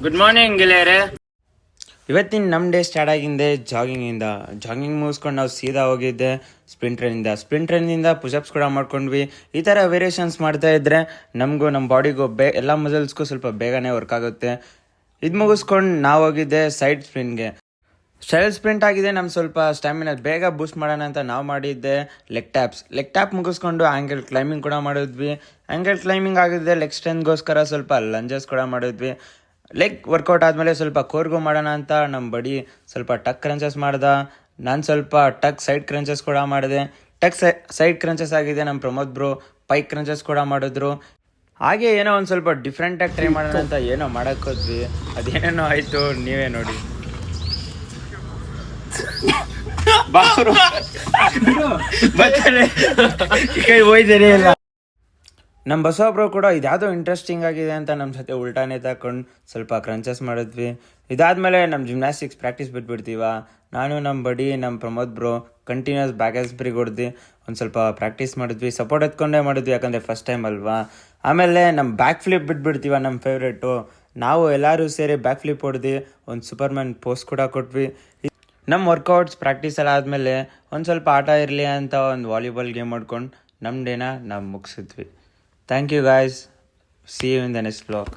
Good morning ಗೆಳೆಯರೆ. ಇವತ್ತಿನ ನಮ್ಮ ಡೇ ಸ್ಟಾರ್ಟ್ ಆಗಿಂದೆ ಜಾಗಿಂಗ್ ಮುಗಿಸ್ಕೊಂಡು ನಾವು ಸೀದಾ ಹೋಗಿದ್ದೆ ಸ್ಪ್ರಿಂಟ್ ರನ್ನಿಂದ ಪುಷಪ್ಸ್ ಕೂಡ ಮಾಡ್ಕೊಂಡ್ವಿ. ಈ ಥರ ವೇರಿಯೇಷನ್ಸ್ ಮಾಡ್ತಾ ಇದ್ದರೆ ನಮಗೂ ನಮ್ಮ ಬಾಡಿಗೂ ಎಲ್ಲ ಮಸಲ್ಸ್ಗೂ ಸ್ವಲ್ಪ ಬೇಗನೆ ವರ್ಕ್ ಆಗುತ್ತೆ. ಇದು ಮುಗಿಸ್ಕೊಂಡು ನಾವು ಹೋಗಿದ್ದೆ ಸೈಡ್ ಸ್ಪ್ರಿಂಟ್ ಆಗಿದೆ. ನಮ್ಮ ಸ್ವಲ್ಪ ಸ್ಟ್ಯಾಮಿನಾ ಬೇಗ ಬೂಸ್ಟ್ ಮಾಡೋಣ ಅಂತ ನಾವು ಮಾಡಿದ್ದೆ ಲೆಗ್ ಟ್ಯಾಪ್ ಮುಗಿಸ್ಕೊಂಡು ಆ್ಯಂಗಲ್ ಕ್ಲೈಂಬಿಂಗ್ ಕೂಡ ಮಾಡಿದ್ವಿ. ಆ್ಯಂಗಲ್ ಕ್ಲೈಂಬಿಂಗ್ ಆಗಿದ್ದೆ ಲೆಗ್ ಸ್ಟ್ರೆಂತ್ಗೋಸ್ಕರ ಸ್ವಲ್ಪ ಲಂಜಸ್ ಕೂಡ ಮಾಡಿದ್ವಿ. ಲೆಗ್ ವರ್ಕೌಟ್ ಆದಮೇಲೆ ಸ್ವಲ್ಪ ಕೋರ್ಗು ಮಾಡೋಣ ಅಂತ ನಮ್ಮ ಬಡಿ ಸ್ವಲ್ಪ ಟಕ್ ಕ್ರಂಚಸ್ ಮಾಡ್ದ. ನಾನು ಸ್ವಲ್ಪ ಸೈಡ್ ಕ್ರಂಚಸ್ ಕೂಡ ಮಾಡಿದೆ. ಸೈಡ್ ಕ್ರಂಚಸ್ ಆಗಿದೆ. ನಮ್ಮ ಪ್ರಮೋದ್ ಬ್ರೋ ಪೈಕ್ ಕ್ರಂಚಸ್ ಕೂಡ ಮಾಡಿದ್ರು. ಹಾಗೆ ಏನೋ ಒಂದು ಸ್ವಲ್ಪ ಡಿಫ್ರೆಂಟಾಗಿ ಟ್ರೈ ಮಾಡೋಣ ಅಂತ ಏನೋ ಮಾಡೋಕ್ಕೋದ್ವಿ. ಅದೇನೇನೋ ಆಯಿತು, ನೀವೇ ನೋಡಿ. ಹೋಯ್ತಾರೆ ಎಲ್ಲ. ನಮ್ಮ ಬಸವಬ್ರು ಕೂಡ ಇದ್ಯಾವುದೋ ಇಂಟ್ರೆಸ್ಟಿಂಗ್ ಆಗಿದೆ ಅಂತ ನಮ್ಮ ಜೊತೆ ಉಲ್ಟಾನೇ ತಗೊಂಡು ಸ್ವಲ್ಪ ಕ್ರಂಚಸ್ ಮಾಡಿದ್ವಿ. ಇದಾದಮೇಲೆ ನಮ್ಮ ಜಿಮ್ನಾಸ್ಟಿಕ್ಸ್ ಪ್ರಾಕ್ಟೀಸ್ ಬಿಟ್ಬಿಡ್ತೀವ. ನಾನು ನಮ್ಮ ಬಡಿ ನಮ್ಮ Pramod bro continues back spring ಹೊಡೆದು ಒಂದು ಸ್ವಲ್ಪ ಪ್ರಾಕ್ಟೀಸ್ ಮಾಡಿದ್ವಿ. ಸಪೋರ್ಟ್ ಎತ್ಕೊಂಡೇ ಮಾಡಿದ್ವಿ, ಯಾಕಂದರೆ ಫಸ್ಟ್ ಟೈಮ್ ಅಲ್ವಾ. ಆಮೇಲೆ ನಮ್ಮ ಬ್ಯಾಕ್ ಫ್ಲಿಪ್ ಬಿಟ್ಬಿಡ್ತೀವ, ನಮ್ಮ ಫೇವ್ರೇಟು. ನಾವು ಎಲ್ಲರೂ ಸೇರಿ ಬ್ಯಾಕ್ ಫ್ಲಿಪ್ ಹೊಡೆದು ಒಂದು ಸೂಪರ್ಮ್ಯಾನ್ ಪೋಸ್ಟ್ ಕೂಡ ಕೊಟ್ವಿ. ನಮ್ಮ ವರ್ಕೌಟ್ಸ್ ಪ್ರಾಕ್ಟೀಸ್ ಎಲ್ಲ ಆದಮೇಲೆ ಒಂದು ಸ್ವಲ್ಪ ಆಟ ಇರಲಿ ಅಂತ ಒಂದು ವಾಲಿಬಾಲ್ ಗೇಮ್ ಆಡ್ಕೊಂಡು ನಮ್ಮ ಡೇನ ನಾವು ಮುಗಿಸಿದ್ವಿ. Thank you guys. See you in the next vlog.